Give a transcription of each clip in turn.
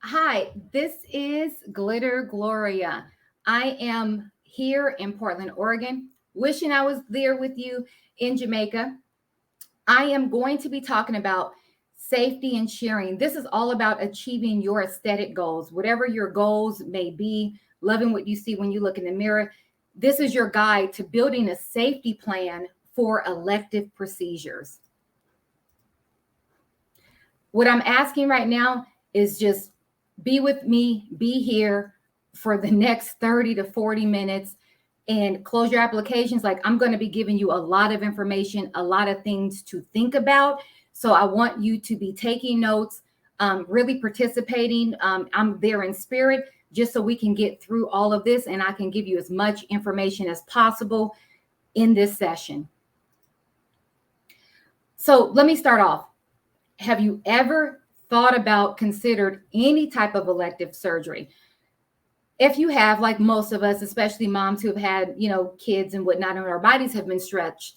Hi, this is Glitter Gloria. I am here in Portland, Oregon, wishing I was there with you in Jamaica. I am going to be talking about safety and sharing. This is all about achieving your aesthetic goals, whatever your goals may be, loving what you see when you look in the mirror. This is your guide to building a safety plan for elective procedures. What I'm asking right now is just be with me, be here for the next 30 to 40 minutes and close your applications. Like, I'm going to be giving you a lot of information, a lot of things to think about. So I want you to be taking notes, really participating. I'm there in spirit just so we can get through all of this and I can give you as much information as possible in this session. So let me start off. Have you ever thought about, considered any type of elective surgery? If you have, like most of us, especially moms who have had, kids and whatnot, and our bodies have been stretched,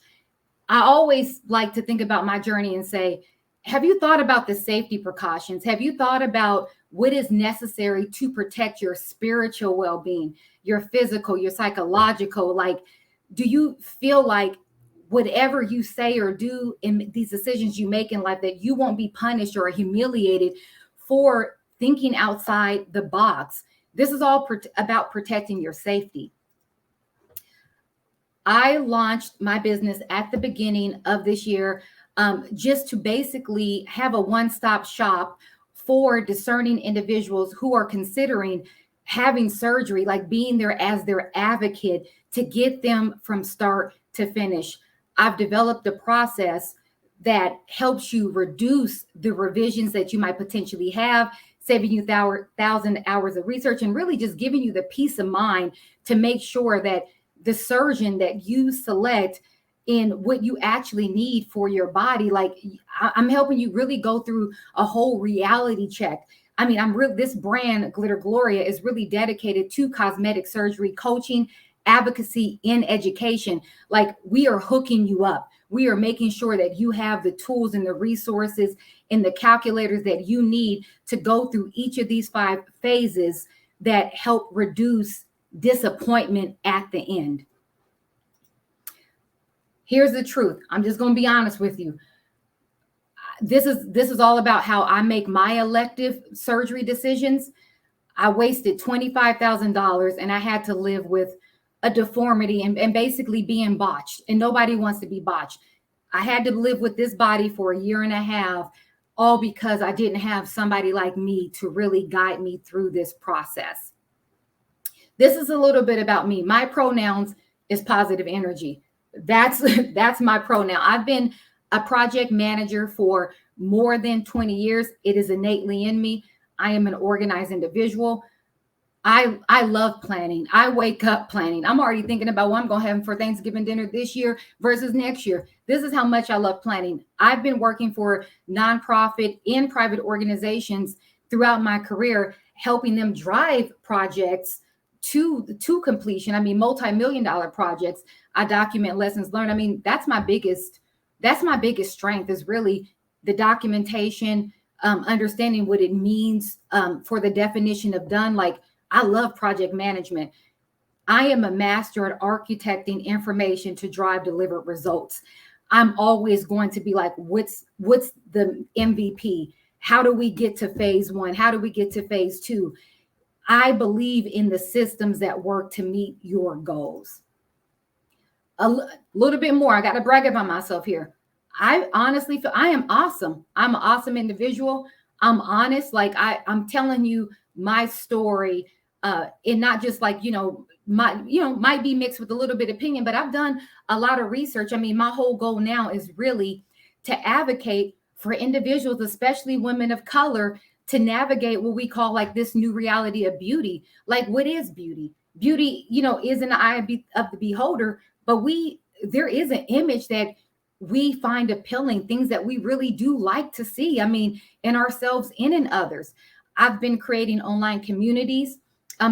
I always like to think about my journey and say, have you thought about the safety precautions? Have you thought about what is necessary to protect your spiritual well-being, your physical, your psychological? Like, do you feel like whatever you say or do in these decisions you make in life, that you won't be punished or humiliated for thinking outside the box? This is all about protecting your safety. I launched my business at the beginning of this year, just to basically have a one-stop shop for discerning individuals who are considering having surgery, like being there as their advocate to get them from start to finish. I've developed a process that helps you reduce the revisions that you might potentially have, saving you 1,000 hours of research, and really just giving you the peace of mind to make sure that the surgeon that you select in what you actually need for your body, like I'm helping you really go through a whole reality check. I mean, this brand, Glitter Gloria, is really dedicated to cosmetic surgery coaching, advocacy, and education. Like, we are hooking you up. We are making sure that you have the tools and the resources and the calculators that you need to go through each of these 5 phases that help reduce disappointment at the end. Here's the truth. I'm just going to be honest with you. This is all about how I make my elective surgery decisions. I wasted $25,000 and I had to live with a deformity and basically being botched, and nobody wants to be botched. I had to live with this body for 1.5 years, all because I didn't have somebody like me to really guide me through this process. This is a little bit about me. My pronouns is positive energy. That's my pronoun. I've been a project manager for more than 20 years. It is innately in me. I am an organized individual. I love planning. I wake up planning. I'm already thinking about what I'm going to have for Thanksgiving dinner this year versus next year. This is how much I love planning. I've been working for nonprofit and private organizations throughout my career, helping them drive projects to completion. I mean, multi-million-dollar projects. I document lessons learned. I mean, that's my biggest strength, is really the documentation, understanding what it means for the definition of done. Like, I love project management. I am a master at architecting information to drive delivered results. I'm always going to be like, what's the MVP? How do we get to phase 1? How do we get to phase 2? I believe in the systems that work to meet your goals. A little bit more. I got to brag about myself here. I honestly feel I am awesome. I'm an awesome individual. I'm honest. Like, I'm telling you my story, and not just like, might be mixed with a little bit of opinion, but I've done a lot of research. I mean, my whole goal now is really to advocate for individuals, especially women of color, to navigate what we call like this new reality of beauty. Like, what is beauty? Beauty, is in the eye of the beholder, but there is an image that we find appealing, things that we really do like to see. I mean, in ourselves and in others. I've been creating online communities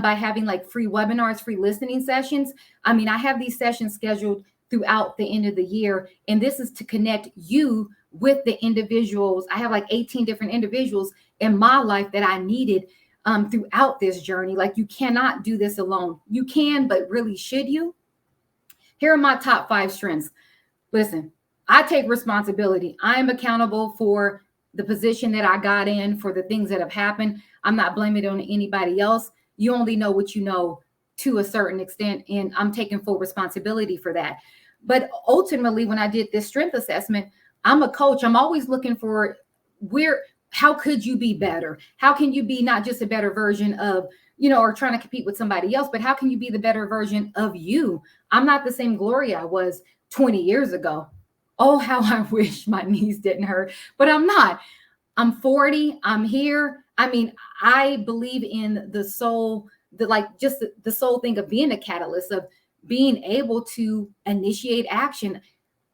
by having like free webinars, free listening sessions. I mean, I have these sessions scheduled throughout the end of the year, and this is to connect you with the individuals. I have like 18 different individuals in my life that I needed throughout this journey. Like, you cannot do this alone. You can, but really, should you? Here are my top 5 strengths. Listen, I take responsibility. I am accountable for the position that I got in, for the things that have happened. I'm not blaming it on anybody else. You only know what you know to a certain extent, and I'm taking full responsibility for that. But ultimately, when I did this strength assessment, I'm a coach. I'm always looking for how could you be better? How can you be not just a better version of, or trying to compete with somebody else, but how can you be the better version of you? I'm not the same Gloria I was 20 years ago. Oh, how I wish my knees didn't hurt, but I'm not. I'm 40. I'm here. I mean, I believe in the soul, the soul thing of being a catalyst, of being able to initiate action.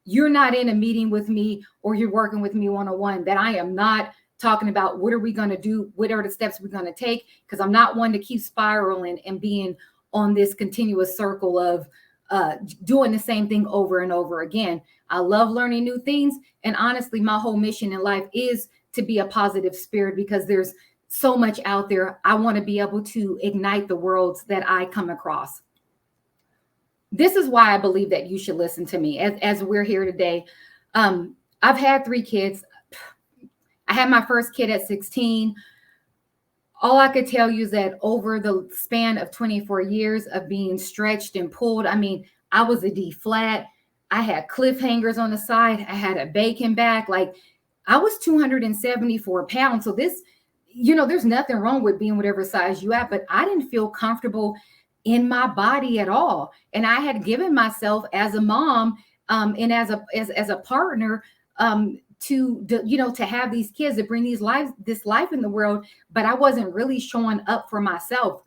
You're not in a meeting with me, or you're working with me one-on-one, that I am not talking about what are we going to do? What are the steps we're going to take? Because I'm not one to keep spiraling and being on this continuous circle of doing the same thing over and over again. I love learning new things. And honestly, my whole mission in life is to be a positive spirit, because there's so much out there. I want to be able to ignite the worlds that I come across. This is why I believe that you should listen to me as we're here today. I've had 3 kids. I had my first kid at 16. All I could tell you is that over the span of 24 years of being stretched and pulled, I mean, I was a D flat. I had cliffhangers on the side. I had a bacon back. Like, I was 274 pounds. So this, there's nothing wrong with being whatever size you at, but I didn't feel comfortable in my body at all. And I had given myself as a mom and as a partner to have these kids, to bring this life in the world, but I wasn't really showing up for myself.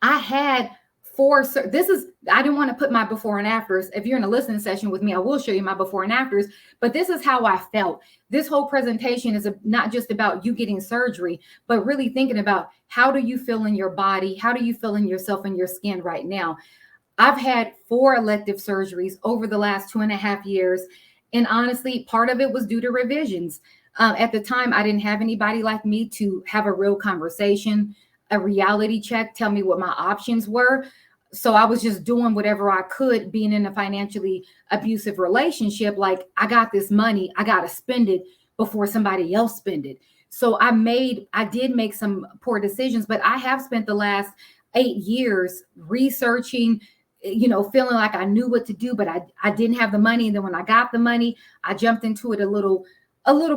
I had I didn't want to put my before and afters. If you're in a listening session with me, I will show you my before and afters, but this is how I felt. This whole presentation is not just about you getting surgery, but really thinking about, how do you feel in your body? How do you feel in yourself and your skin right now? I've had 4 elective surgeries over the last 2.5 years. And honestly, part of it was due to revisions. At the time, I didn't have anybody like me to have a real conversation, a reality check, tell me what my options were. So I was just doing whatever I could, being in a financially abusive relationship. Like, I got this money, I got to spend it before somebody else spend it. So I did make some poor decisions, but I have spent the last 8 years researching, feeling like I knew what to do, but I didn't have the money. And then when I got the money, I jumped into it a little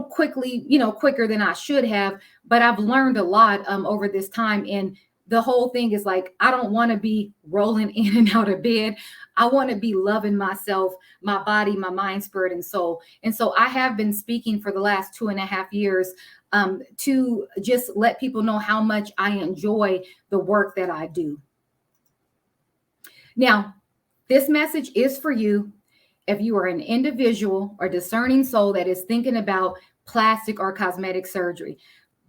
quickly, quicker than I should have. But I've learned a lot over this time. And the whole thing is like, I don't want to be rolling in and out of bed. I want to be loving myself, my body, my mind, spirit, and soul. And so I have been speaking for the last 2.5 years to just let people know how much I enjoy the work that I do. Now, this message is for you if you are an individual or discerning soul that is thinking about plastic or cosmetic surgery,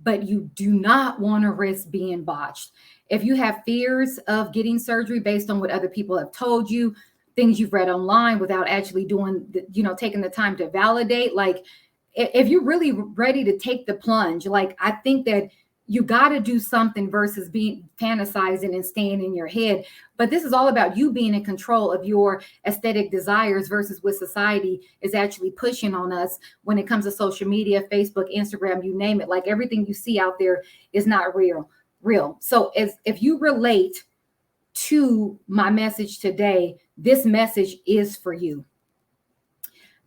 but you do not want to risk being botched. If you have fears of getting surgery based on what other people have told you, things you've read online without actually taking the time to validate, like, if you're really ready to take the plunge, like, I think that you got to do something versus being fantasizing and staying in your head. But this is all about you being in control of your aesthetic desires versus what society is actually pushing on us when it comes to social media, Facebook, Instagram, you name it. Like, everything you see out there is not real. So if you relate to my message today, this message is for you.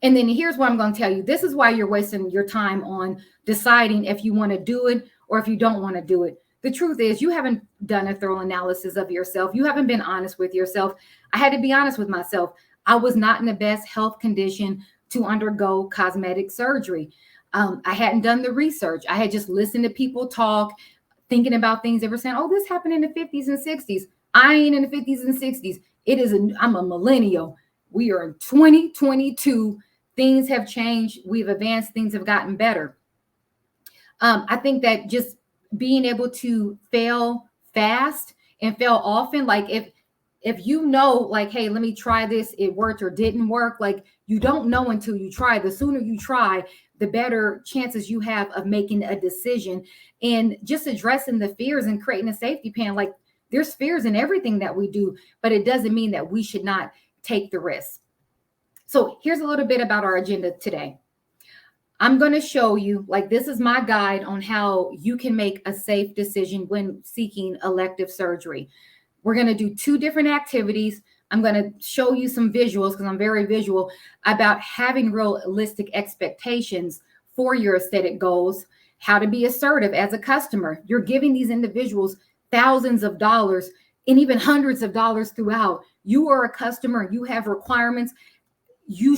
And then here's what I'm going to tell you. This is why you're wasting your time on deciding if you want to do it or if you don't want to do it. The truth is, you haven't done a thorough analysis of yourself. You haven't been honest with yourself. I had to be honest with myself. I was not in the best health condition to undergo cosmetic surgery. I hadn't done the research. I had just listened to people talk, thinking about things. They were saying, oh, this happened in the 50s and 60s. I ain't in the 50s and 60s. I'm a millennial. We are in 2022. Things have changed. We've advanced. Things have gotten better. I think that just being able to fail fast and fail often, like if you know, like, hey, let me try this, it worked or didn't work, like, you don't know until you try. The sooner you try, the better chances you have of making a decision and just addressing the fears and creating a safety plan. Like, there's fears in everything that we do, but it doesn't mean that we should not take the risk. So here's a little bit about our agenda today. I'm going to show you, like, this is my guide on how you can make a safe decision when seeking elective surgery. We're going to do 2 different activities. I'm going to show you some visuals, because I'm very visual, about having realistic expectations for your aesthetic goals, how to be assertive as a customer. You're giving these individuals thousands of dollars and even hundreds of dollars throughout. You are a customer. You have requirements. You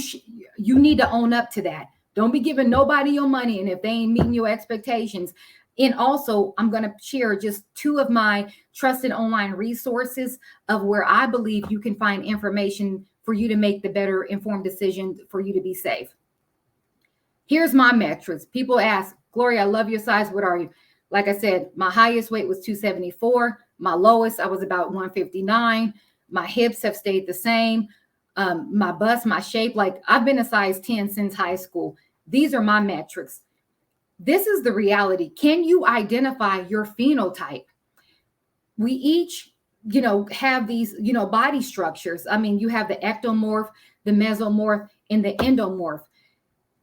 need to own up to that. Don't be giving nobody your money, and if they ain't meeting your expectations. And also, I'm going to share just 2 of my trusted online resources of where I believe you can find information for you to make the better informed decision for you to be safe. Here's my metrics. People ask, Gloria, I love your size. What are you? Like I said, my highest weight was 274. My lowest, I was about 159. My hips have stayed the same. My bust, my shape, like, I've been a size 10 since high school. These are my metrics. This is the reality. Can you identify your phenotype? We each, have these, body structures. I mean, you have the ectomorph, the mesomorph, and the endomorph.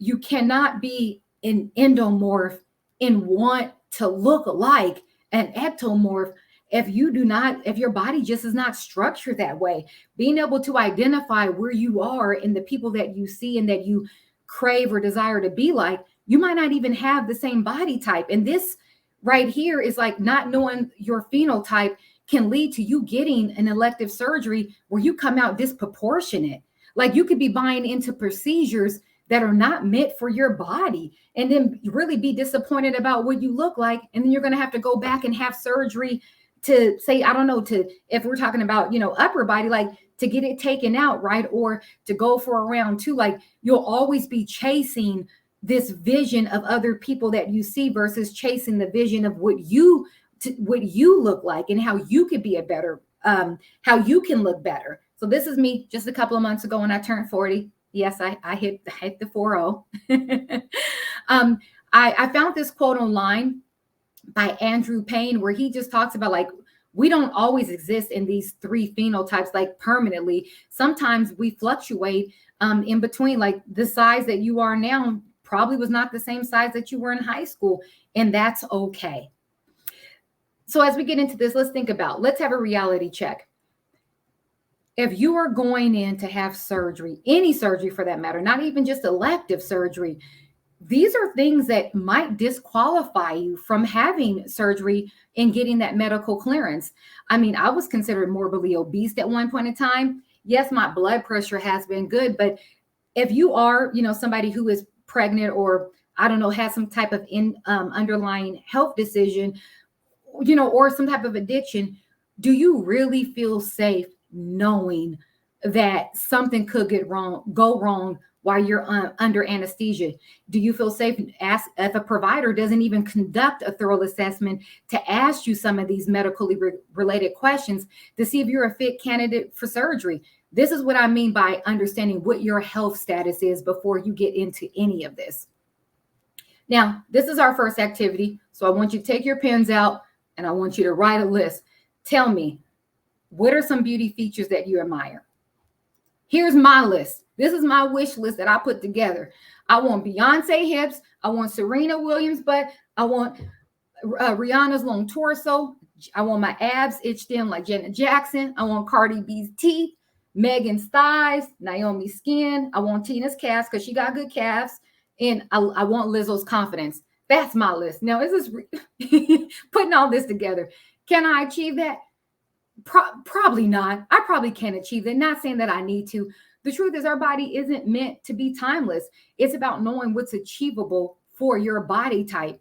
You cannot be an endomorph and want to look like an ectomorph if your body just is not structured that way. Being able to identify where you are and the people that you see and that you crave or desire to be like, you might not even have the same body type. And this right here is like, not knowing your phenotype can lead to you getting an elective surgery where you come out disproportionate. Like, you could be buying into procedures that are not meant for your body, and then really be disappointed about what you look like. And then you're going to have to go back and have surgery to say, I don't know, if we're talking about, upper body, like, to get it taken out, right? Or to go for a round 2. Like, you'll always be chasing this vision of other people that you see versus chasing the vision of what you look like and how you could be how you can look better. So this is me just a couple of months ago when I turned 40. Yes, I hit the 40. I found this quote online by Andrew Payne, where he just talks about, like, we don't always exist in these 3 phenotypes, like, permanently. Sometimes we fluctuate in between. Like, the size that you are now probably was not the same size that you were in high school, and that's okay. So as we get into this, let's have a reality check. If you are going in to have surgery, any surgery for that matter, not even just elective surgery, these are things that might disqualify you from having surgery and getting that medical clearance. I mean, I was considered morbidly obese at one point in time. Yes, my blood pressure has been good, but if you are, somebody who is pregnant or, I don't know, has some type of underlying health decision, or some type of addiction, do you really feel safe knowing that something could go wrong while you're under anesthesia? Do you feel safe if a provider doesn't even conduct a thorough assessment to ask you some of these medically related questions to see if you're a fit candidate for surgery? This is what I mean by understanding what your health status is before you get into any of this. Now, this is our first activity. So I want you to take your pens out and I want you to write a list. Tell me, what are some beauty features that you admire? Here's my list. This is my wish list that I put together. I want Beyonce hips. I want Serena Williams butt. I want Rihanna's long torso. I want my abs itched in like Janet Jackson. I want Cardi B's teeth, Megan's thighs, Naomi's skin. I want Tina's calves because she got good calves. And I want Lizzo's confidence. That's my list. Now, is this putting all this together? Can I achieve that? Probably not. I probably can't achieve that. Not saying that I need to. The truth is, our body isn't meant to be timeless. It's about knowing what's achievable for your body type.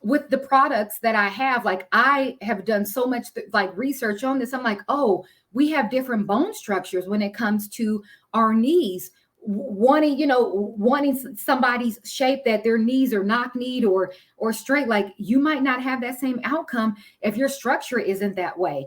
With the products that I have, like, I have done so much research on this. I'm like, oh, we have different bone structures when it comes to our knees. Wanting somebody's shape that their knees are knock-kneed or straight, like, you might not have that same outcome if your structure isn't that way.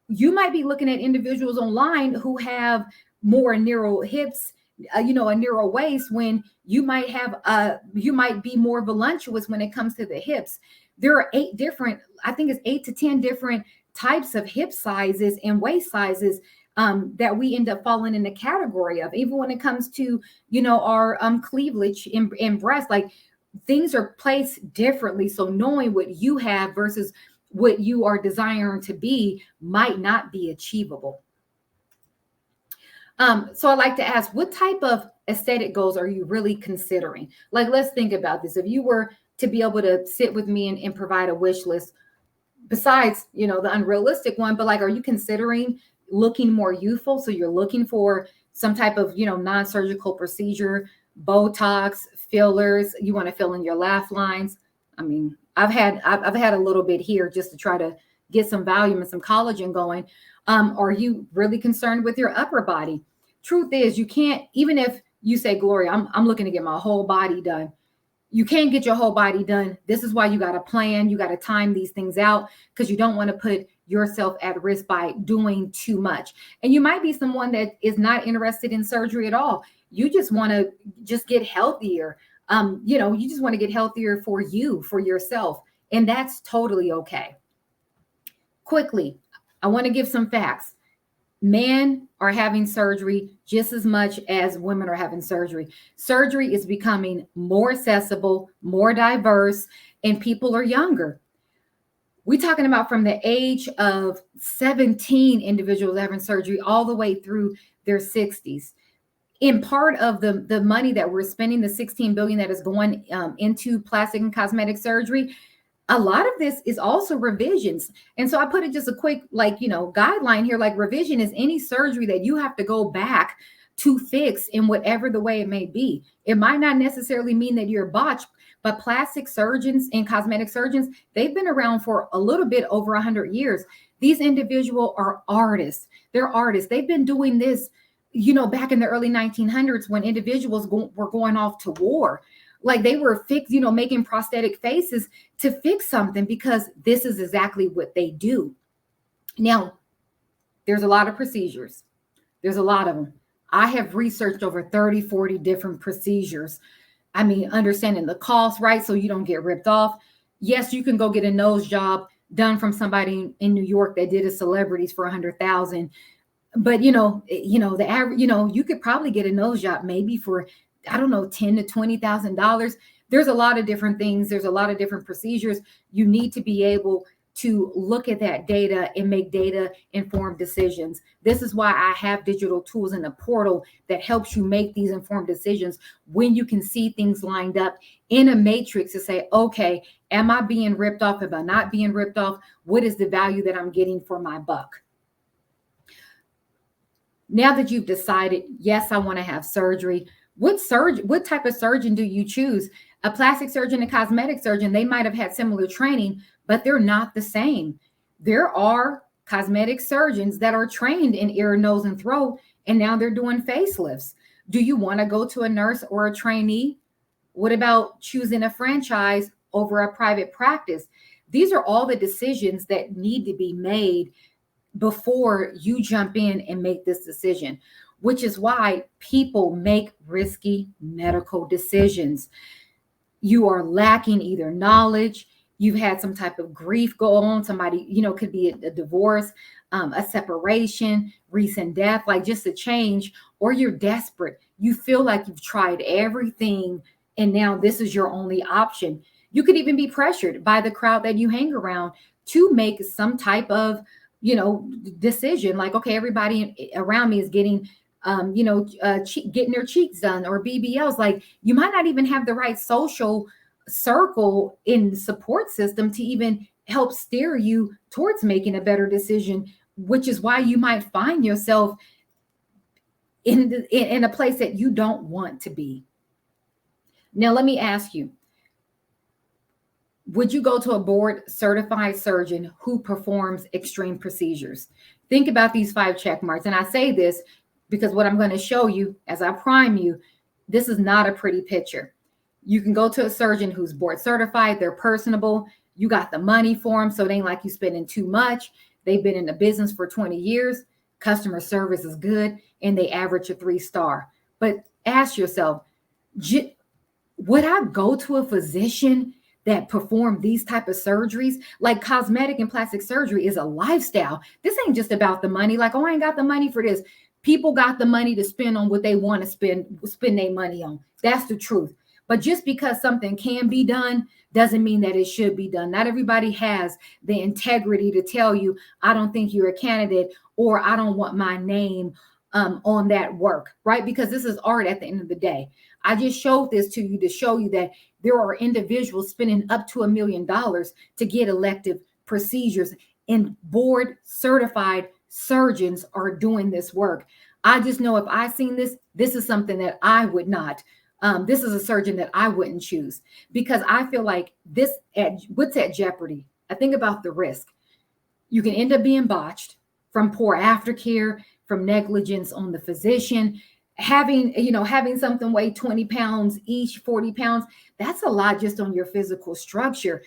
You might be looking at individuals online who have more narrow hips, a narrow waist when you might be more voluptuous when it comes to the hips. There are I think it's 8 to 10 different types of hip sizes and waist sizes that we end up falling in the category of. Even when it comes to, our cleavage and breast, like things are placed differently. So knowing what you have versus what you are desiring to be might not be achievable. So I like to ask, what type of aesthetic goals are you really considering? Like, let's think about this. If you were to be able to sit with me and provide a wish list, besides, the unrealistic one, but like, are you considering looking more youthful? So you're looking for some type of, non-surgical procedure, Botox, fillers. You want to fill in your laugh lines. I mean, I've had a little bit here just to try to get some volume and some collagen going. Are you really concerned with your upper body? Truth is, you can't, even if you say, Gloria, I'm looking to get my whole body done. You can't get your whole body done. This is why you got to plan. You got to time these things out, because you don't want to put yourself at risk by doing too much. And you might be someone that is not interested in surgery at all. You just want to just get healthier. You just want to get healthier for you, for yourself. And that's totally okay. Quickly, I want to give some facts. Men are having surgery just as much as women are having surgery. Surgery is becoming more accessible, more diverse, and people are younger. We're talking about from the age of 17 individuals having surgery all the way through their 60s. In part of the money that we're spending, the $16 billion that is going into plastic and cosmetic surgery, a lot of this is also revisions. And so I put it just a quick, guideline here. Like, revision is any surgery that you have to go back to fix in whatever the way it may be. It might not necessarily mean that you're botched, but plastic surgeons and cosmetic surgeons, they've been around for a little bit over 100 years. These individuals are artists. They're artists. They've been doing this, back in the early 1900s when individuals were going off to war. Like, they were making prosthetic faces to fix something, because this is exactly what they do. Now, there's a lot of procedures. There's a lot of them. I have researched over 30, 40 different procedures. I mean, understanding the cost, right? So you don't get ripped off. Yes, you can go get a nose job done from somebody in New York that did a celebrities for $100,000. But, the average, you could probably get a nose job maybe for, I don't know, $10,000 to $20,000. There's a lot of different things. There's a lot of different procedures. You need to be able to look at that data and make data informed decisions. This is why I have digital tools in the portal that helps you make these informed decisions when you can see things lined up in a matrix to say, okay, am I being ripped off? Am I not being ripped off? What is the value that I'm getting for my buck? Now that you've decided, yes, I want to have surgery, what type of surgeon do you choose? A plastic surgeon and cosmetic surgeon, they might have had similar training, but they're not the same. There are cosmetic surgeons that are trained in ear, nose, and throat, and now they're doing facelifts. Do you want to go to a nurse or a trainee? What about choosing a franchise over a private practice? These are all the decisions that need to be made before you jump in and make this decision, which is why people make risky medical decisions. You are lacking either knowledge, you've had some type of grief go on, somebody, could be a divorce, a separation, recent death, like just a change, or you're desperate. You feel like you've tried everything and now this is your only option. You could even be pressured by the crowd that you hang around to make some type of, decision. Like, okay, everybody around me is getting getting their cheeks done or BBLs. Like, you might not even have the right social circle in the support system to even help steer you towards making a better decision, which is why you might find yourself in a place that you don't want to be. Now, let me ask you, would you go to a board certified surgeon who performs extreme procedures? Think about these 5 check marks. And I say this because what I'm going to show you as I prime you, this is not a pretty picture. You can go to a surgeon who's board certified. They're personable. You got the money for them, so it ain't like you spending too much. They've been in the business for 20 years. Customer service is good, and they average a 3-star. But Ask yourself, would I go to a physician that perform these type of surgeries? Like cosmetic and plastic surgery is a lifestyle. This ain't just about the money. Like, oh, I ain't got the money for this. People got the money to spend on what they want to spend their money on. That's the truth. But just because something can be done doesn't mean that it should be done. Not everybody has the integrity to tell you, I don't think you're a candidate, or I don't want my name on that work, right? Because this is art at the end of the day. I just showed this to you to show you that there are individuals spending up to $1 million to get elective procedures, and board certified surgeons are doing this work. I just know if I seen this, this is something that I would not. This is a surgeon that I wouldn't choose, because I feel like what's at jeopardy. I think about the risk. You can end up being botched from poor aftercare, from negligence on the physician, having something weigh 20 pounds each, 40 pounds. That's a lot just on your physical structure.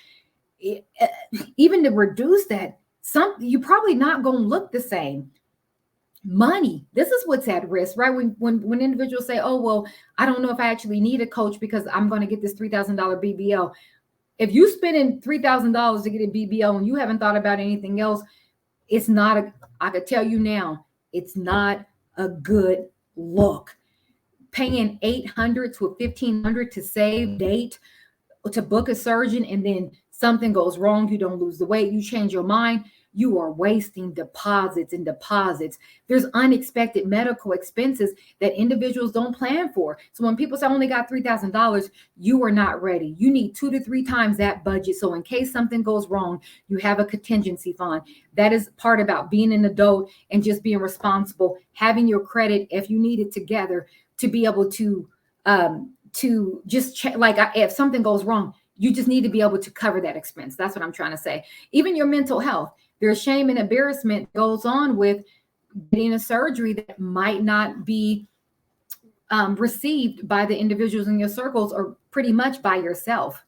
Even to reduce that, you're probably not going to look the same. Money, this is what's at risk, right? When individuals say, oh, well, I don't know if I actually need a coach because I'm going to get this $3,000 BBL. If you spending $3,000 to get a BBL and you haven't thought about anything else, I could tell you now, it's not a good look. Paying $800 to $1,500 to save date, to book a surgeon, and then something goes wrong, you don't lose the weight, you change your mind, you are wasting deposits and deposits. There's unexpected medical expenses that individuals don't plan for. So when people say, I only got $3,000, you are not ready. You need 2 to 3 times that budget. So in case something goes wrong, you have a contingency fund. That is part about being an adult and just being responsible, having your credit, if you need it, together to be able to just check. Like if something goes wrong, you just need to be able to cover that expense. That's what I'm trying to say. Even your mental health. There's shame and embarrassment goes on with getting a surgery that might not be received by the individuals in your circles, or pretty much by yourself.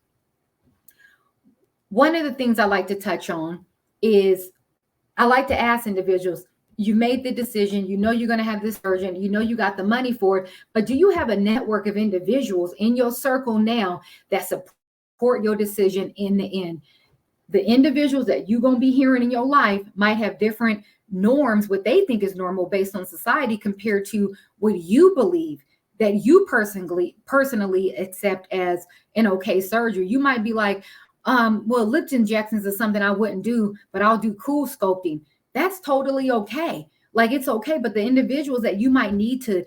One of the things I like to touch on is I like to ask individuals, you made the decision, you know you're going to have this surgeon, you know you got the money for it, but do you have a network of individuals in your circle now that support your decision in the end? The individuals that you're going to be hearing in your life might have different norms, what they think is normal based on society, compared to what you believe that you personally accept as an okay surgery. You might be like, well, lip injections is something I wouldn't do, but I'll do cool sculpting. That's totally okay. Like, it's okay. But the individuals that you might need to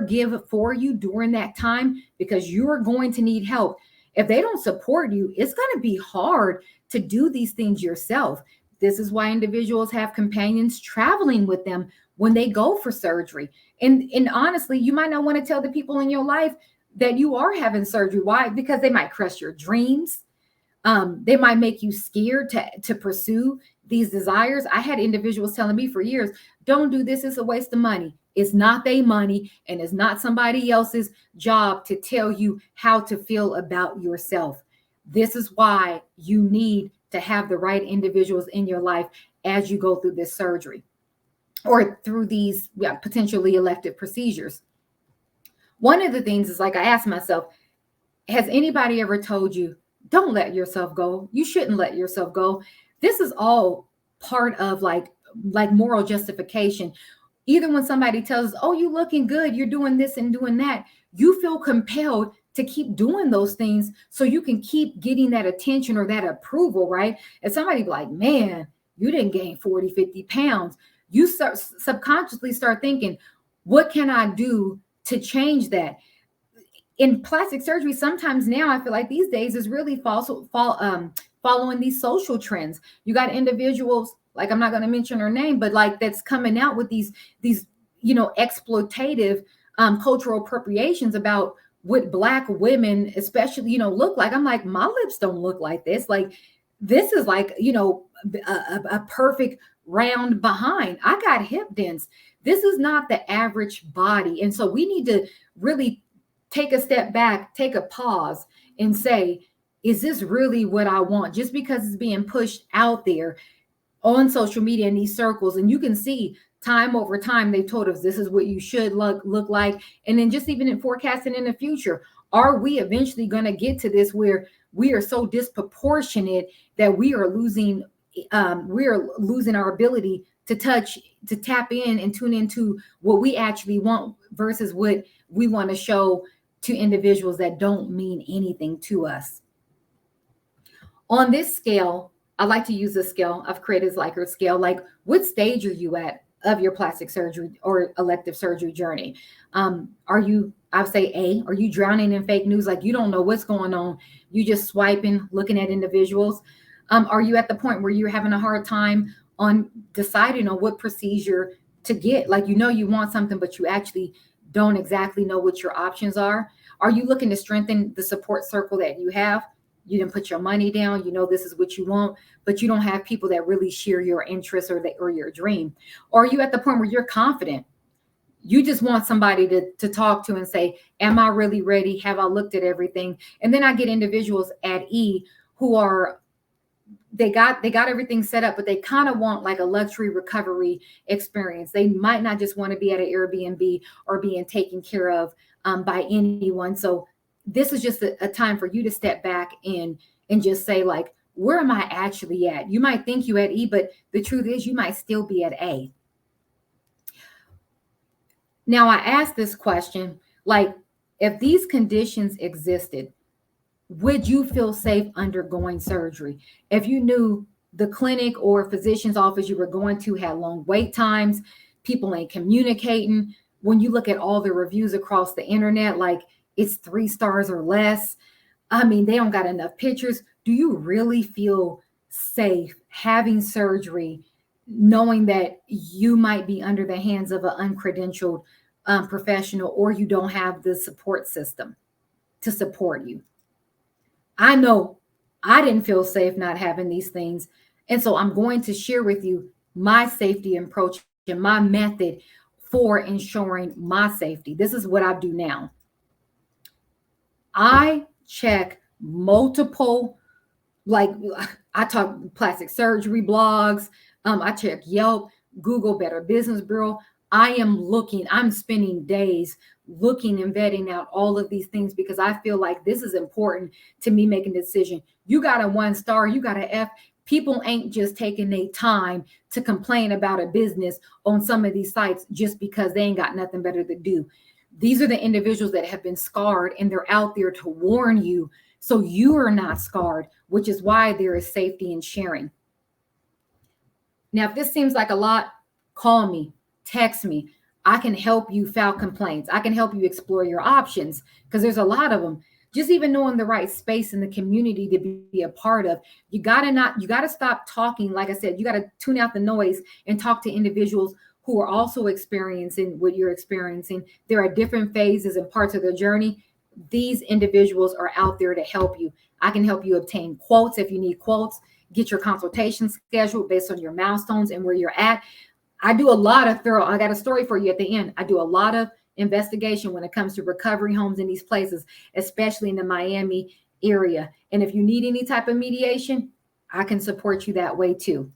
give for you during that time, because you're going to need help, if they don't support you, it's going to be hard to do these things yourself. This is why individuals have companions traveling with them when they go for surgery. And honestly, you might not want to tell the people in your life that you are having surgery. Why? Because they might crush your dreams. They might make you scared to pursue these desires. I had individuals telling me for years, don't do this, it's a waste of money. It's not their money, and it's not somebody else's job to tell you how to feel about yourself. This is why you need to have the right individuals in your life as you go through this surgery or through these potentially elective procedures. One of the things is, like, I asked myself, has anybody ever told you, don't let yourself go? You shouldn't let yourself go. This is all part of like moral justification. Either when somebody tells us, oh, you looking good, you're doing this and doing that, you feel compelled to keep doing those things so you can keep getting that attention or that approval, right? And somebody be like, man, you didn't gain 40, 50 pounds. You subconsciously start thinking, what can I do to change that? In plastic surgery, sometimes now I feel like these days is really following these social trends. You got individuals, like, I'm not going to mention her name, but like that's coming out with these exploitative cultural appropriations about what Black women especially look like. I'm like, my lips don't look like this. Like, this is like a perfect round behind. I got hip dents. This is not the average body. And so we need to really take a step back, take a pause, and say, is this really what I want? Just because it's being pushed out there on social media in these circles, and you can see time over time, they told us this is what you should look like. And then just even in forecasting in the future, are we eventually going to get to this where we are so disproportionate that we are losing our ability to tap in and tune into what we actually want versus what we want to show to individuals that don't mean anything to us. On this scale, I like to use a scale I've created as Likert scale. Like, what stage are you at of your plastic surgery or elective surgery journey? Are you, I would say A, are you drowning in fake news? Like, you don't know what's going on. You just swiping, looking at individuals. Are you at the point where you're having a hard time on deciding on what procedure to get? Like, you want something, but you actually don't exactly know what your options are. Are you looking to strengthen the support circle that you have? You didn't put your money down. This is what you want, but you don't have people that really share your interests or your dream. Or are you at the point where you're confident? You just want somebody to talk to and say, am I really ready? Have I looked at everything? And then I get individuals at E who are, they got everything set up, but they kind of want like a luxury recovery experience. They might not just want to be at an Airbnb or being taken care of by anyone. So this is just a time for you to step back and just say, like, where am I actually at? You might think you at E, but the truth is you might still be at A. Now, I asked this question, like, if these conditions existed, would you feel safe undergoing surgery? If you knew the clinic or physician's office you were going to had long wait times, people ain't communicating. When you look at all the reviews across the internet, like, it's 3 stars or less. I mean, they don't got enough pictures. Do you really feel safe having surgery, knowing that you might be under the hands of an uncredentialed professional, or you don't have the support system to support you? I know I didn't feel safe not having these things. And so I'm going to share with you my safety approach and my method for ensuring my safety. This is what I do now. I check multiple, like, I talk plastic surgery blogs. I check Yelp, Google, Better Business Bureau. I'm spending days looking and vetting out all of these things because I feel like this is important to me making a decision. You got a 1 star, you got an F. People ain't just taking their time to complain about a business on some of these sites just because they ain't got nothing better to do. These are the individuals that have been scarred, and they're out there to warn you so you are not scarred, which is why there is safety in sharing. Now, if this seems like a lot, call me, text me. I can help you file complaints. I can help you explore your options because there's a lot of them. Just even knowing the right space in the community to be a part of. You got to stop talking. Like I said, you got to tune out the noise and talk to individuals who are also experiencing what you're experiencing. There are different phases and parts of their journey. These individuals are out there to help you. I can help you obtain quotes if you need quotes, get your consultation scheduled based on your milestones and where you're at. I do a lot of I got a story for you at the end. I do a lot of investigation when it comes to recovery homes in these places, especially in the Miami area. And if you need any type of mediation, I can support you that way too.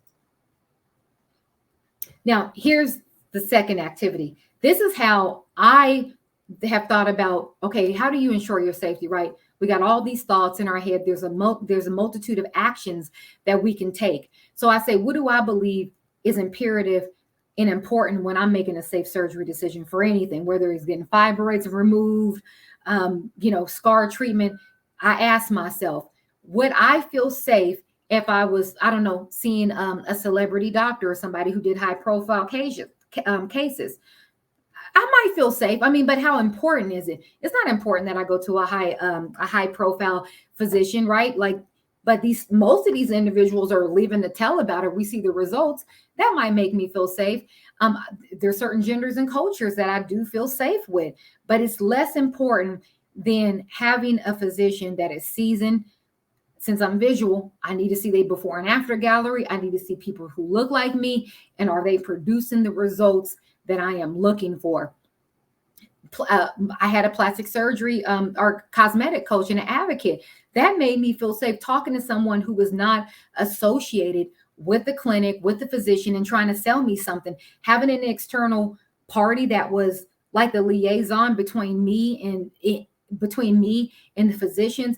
Now, here's the second activity. This is how I have thought about, okay, how do you ensure your safety, right? We got all these thoughts in our head. There's a multitude of actions that we can take. So I say, what do I believe is imperative and important when I'm making a safe surgery decision for anything, whether it's getting fibroids removed, scar treatment? I ask myself, would I feel safe if I was, I don't know, seeing a celebrity doctor or somebody who did high profile cases? I might feel safe. I mean, but how important is it? It's not important that I go to a high profile physician, right? Like, but most of these individuals are leaving to tell about it. We see the results. That might make me feel safe. There's certain genders and cultures that I do feel safe with, but it's less important than having a physician that is seasoned. Since I'm visual, I need to see the before and after gallery. I need to see people who look like me, and are they producing the results that I am looking for? I had a plastic surgery or cosmetic coach and an advocate. That made me feel safe talking to someone who was not associated with the clinic, with the physician, and trying to sell me something. Having an external party that was like the liaison between me and the physicians,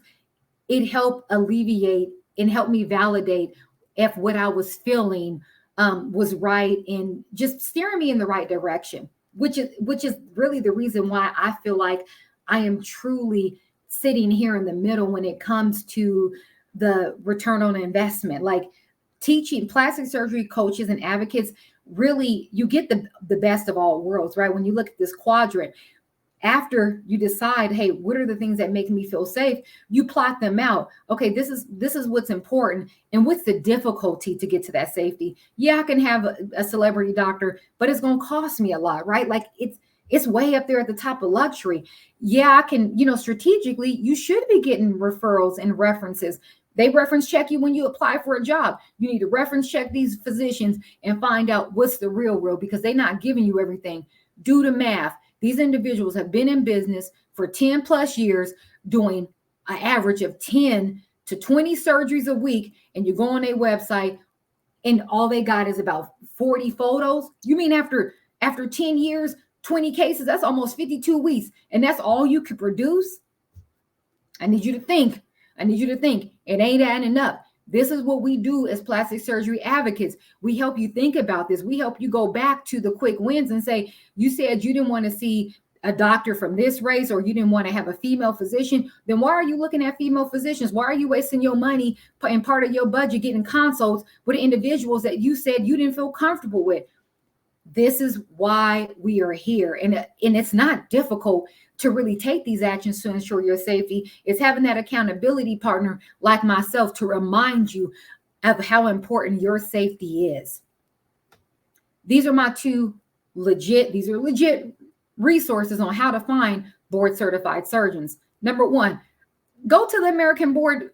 it helped alleviate and help me validate if what I was feeling was right and just steering me in the right direction, which is really the reason why I feel like I am truly sitting here in the middle when it comes to the return on investment. Like teaching plastic surgery coaches and advocates, really, you get the best of all worlds, right? When you look at this quadrant, after you decide, hey, what are the things that make me feel safe, you plot them out. Okay, this is what's important, and what's the difficulty to get to that safety. Yeah, I can have a celebrity doctor, but it's going to cost me a lot, right? Like it's way up there at the top of luxury. Yeah, I can, strategically, you should be getting referrals and references. They reference check you when you apply for a job. You need to reference check these physicians and find out what's the real, because they're not giving you everything. Do the math. These individuals have been in business for 10 plus years, doing an average of 10 to 20 surgeries a week. And you go on their website and all they got is about 40 photos. You mean after 10 years, 20 cases, that's almost 52 weeks. And that's all you could produce? I need you to think. It ain't adding up. This is what we do as plastic surgery advocates. We help you think about this. We help you go back to the quick wins and say, you said you didn't want to see a doctor from this race, or you didn't want to have a female physician. Then why are you looking at female physicians? Why are you wasting your money and part of your budget getting consults with individuals that you said you didn't feel comfortable with? This is why we are here. And it's not difficult to really take these actions to ensure your safety. It's having that accountability partner like myself to remind you of how important your safety is. These are my legit resources on how to find board certified surgeons. Number one, go to the American Board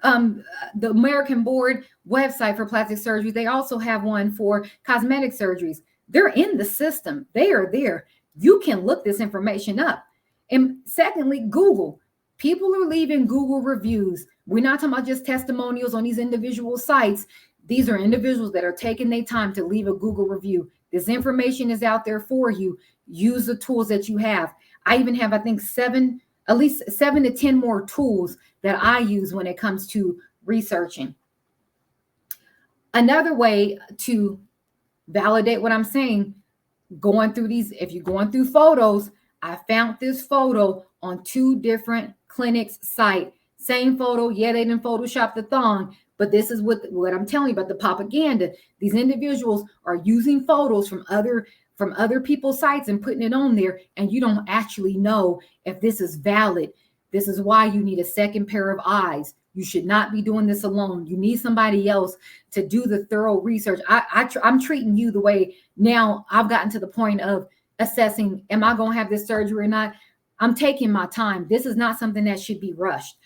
website for plastic surgery. They also have one for cosmetic surgeries. They're in the system. They are there. You can look this information up. And secondly, Google. People are leaving Google reviews. We're not talking about just testimonials on these individual sites. These are individuals that are taking their time to leave a Google review. This information is out there for you. Use the tools that you have. I even have, I think, at least 7 to 10 more tools that I use when it comes to researching. Another way to validate what I'm saying, if you're going through photos, I found this photo on 2 different clinics' site. Same photo. Yeah, they didn't Photoshop the thong, but this is what I'm telling you about the propaganda. These individuals are using photos from other people's sites and putting it on there, and you don't actually know if this is valid. This is why you need a second pair of eyes. You should not be doing this alone. You need somebody else to do the thorough research. I'm treating you the way now I've gotten to the point of assessing, am I going to have this surgery or not? I'm taking my time. This is not something that should be rushed.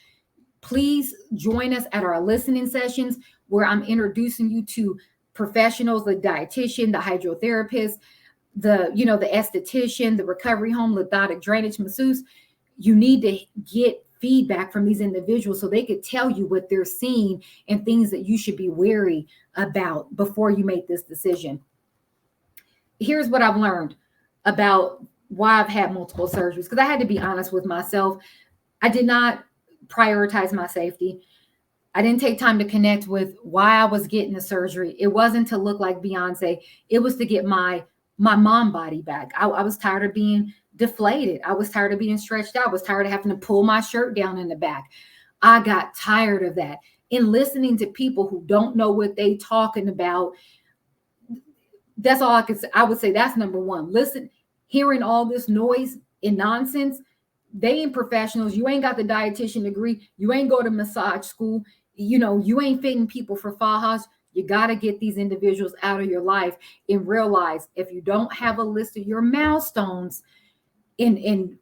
Please join us at our listening sessions where I'm introducing you to professionals, the dietitian, the hydrotherapist, the esthetician, the recovery home, lithotic drainage masseuse. You need to get feedback from these individuals so they could tell you what they're seeing and things that you should be wary about before you make this decision. Here's what I've learned about why I've had multiple surgeries, because I had to be honest with myself. I did not prioritize my safety. I didn't take time to connect with why I was getting the surgery. It wasn't to look like Beyonce. It was to get my mom body back. I was tired of being deflated. I was tired of being stretched out. I was tired of having to pull my shirt down in the back. I got tired of that. In listening to people who don't know what they talking about, that's all I could say. I would say that's number one. Listen, hearing all this noise and nonsense, they ain't professionals. You ain't got the dietitian degree. You ain't go to massage school. You ain't fitting people for fajas. You got to get these individuals out of your life and realize if you don't have a list of your milestones in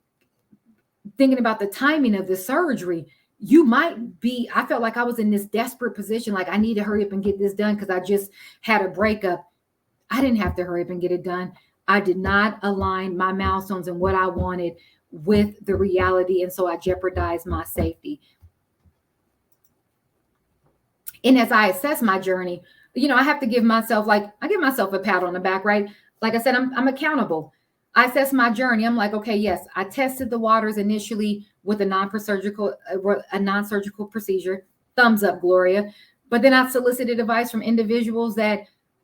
thinking about the timing of the surgery, you might be, I felt like I was in this desperate position. Like I need to hurry up and get this done because I just had a breakup. I didn't have to hurry up and get it done. I did not align my milestones and what I wanted with the reality. And so I jeopardized my safety. And as I assess my journey, I have to give myself, I give myself a pat on the back, right? Like I said, I'm accountable. I assess my journey. I'm like, okay, yes, I tested the waters initially with a non-surgical procedure. Thumbs up, Gloria. But then I solicited advice from individuals that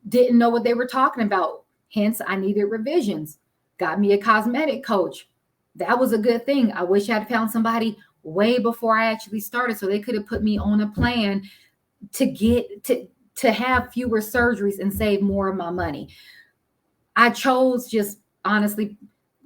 didn't know what they were talking about. Hence, I needed revisions. Got me a cosmetic coach. That was a good thing. I wish I'd found somebody way before I actually started, so they could have put me on a plan to get to have fewer surgeries and save more of my money. I chose just honestly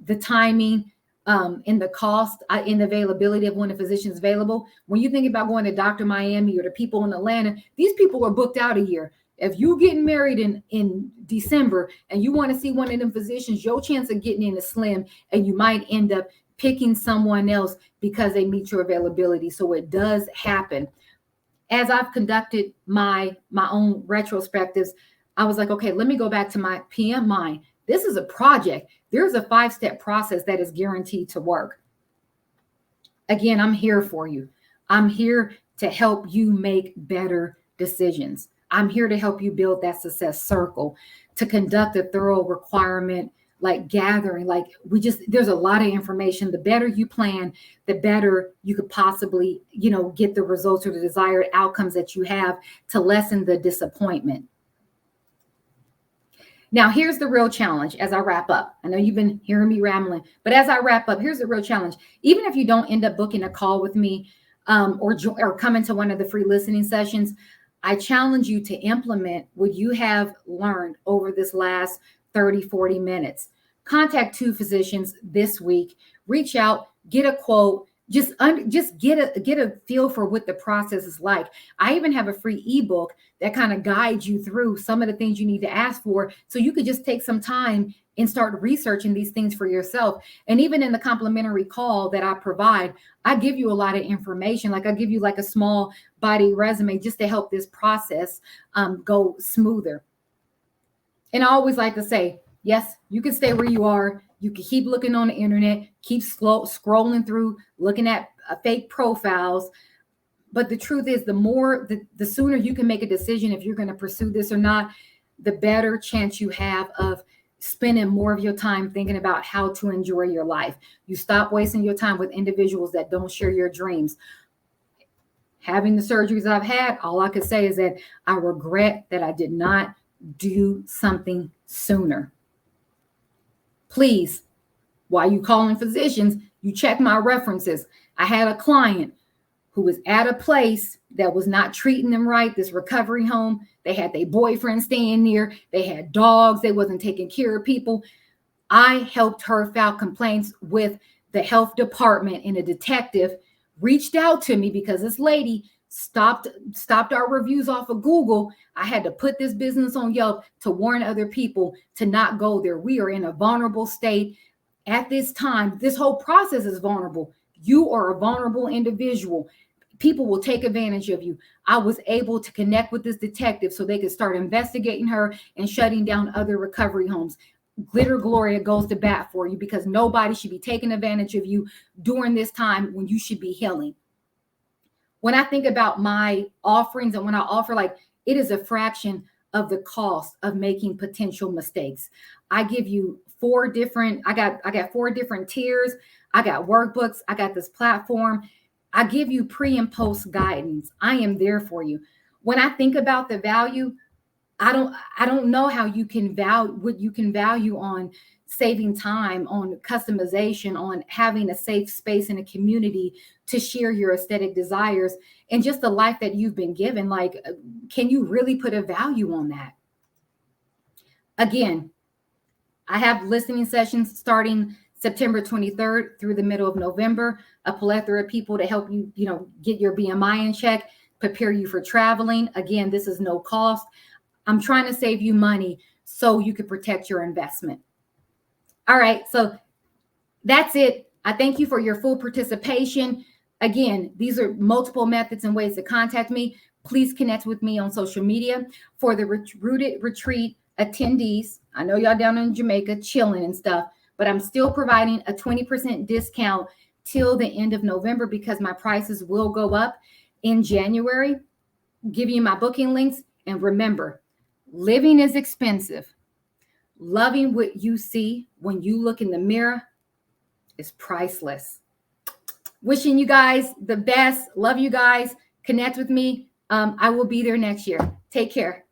the timing, and the cost, and the availability of when a physician's available. When you think about going to Dr. Miami or the people in Atlanta, these people are booked out a year. If you getting married in December and you want to see one of them physicians, your chance of getting in is slim, and you might end up picking someone else because they meet your availability. So it does happen. As I've conducted my own retrospectives, I was like, okay, let me go back to my PM mind. This is a project. There's a 5-step process that is guaranteed to work. Again, I'm here for you. I'm here to help you make better decisions. I'm here to help you build that success circle, to conduct a thorough requirement gathering. There's a lot of information. The better you plan, the better you could possibly, get the results or the desired outcomes that you have to lessen the disappointment. Now, here's the real challenge as I wrap up. I know you've been hearing me rambling, but as I wrap up, here's the real challenge. Even if you don't end up booking a call with me, or come into one of the free listening sessions, I challenge you to implement what you have learned over this last 30, 40 minutes. Contact 2 physicians this week, reach out, get a quote, just get a feel for what the process is like. I even have a free ebook that kind of guides you through some of the things you need to ask for, so you could just take some time and start researching these things for yourself. And even in the complimentary call that I provide, I give you a lot of information. I give you a small body resume just to help this process go smoother. And I always like to say, yes, you can stay where you are. You can keep looking on the internet, keep scrolling through, looking at fake profiles. But the truth is, the sooner you can make a decision if you're going to pursue this or not, the better chance you have of spending more of your time thinking about how to enjoy your life. You stop wasting your time with individuals that don't share your dreams. Having the surgeries I've had, all I could say is that I regret that I did not do something sooner. Please, while you calling physicians, you check my references. I had a client who was at a place that was not treating them right, this recovery home. They had their boyfriend staying near. They had dogs. They wasn't taking care of people. I helped her file complaints with the health department, and a detective reached out to me because this lady stopped our reviews off of Google. I had to put this business on Yelp to warn other people to not go there. We are in a vulnerable state at this time. This whole process is vulnerable. You are a vulnerable individual. People will take advantage of you. I was able to connect with this detective so they could start investigating her and shutting down other recovery homes. Glitter Gloria goes to bat for you, because nobody should be taking advantage of you during this time when you should be healing. When I think about my offerings and when I offer, it is a fraction of the cost of making potential mistakes. I give you I got 4 different tiers. I got workbooks. I got this platform. I give you pre and post guidance. I am there for you. When I think about the value, I don't know how you can value on saving time, on customization, on having a safe space in a community to share your aesthetic desires, and just the life that you've been given. Can you really put a value on that? Again, I have listening sessions starting September 23rd through the middle of November, a plethora of people to help you, get your BMI in check, prepare you for traveling. Again, this is no cost. I'm trying to save you money so you can protect your investment. All right, so that's it. I thank you for your full participation. Again, these are multiple methods and ways to contact me. Please connect with me on social media. For the Rooted Retreat attendees, I know y'all down in Jamaica chilling and stuff, but I'm still providing a 20% discount till the end of November, because my prices will go up in January. Give you my booking links. And remember, Living is expensive. Loving what you see when you look in the mirror is priceless. Wishing you guys the best. Love you guys. Connect with me. I will be there next year. Take care.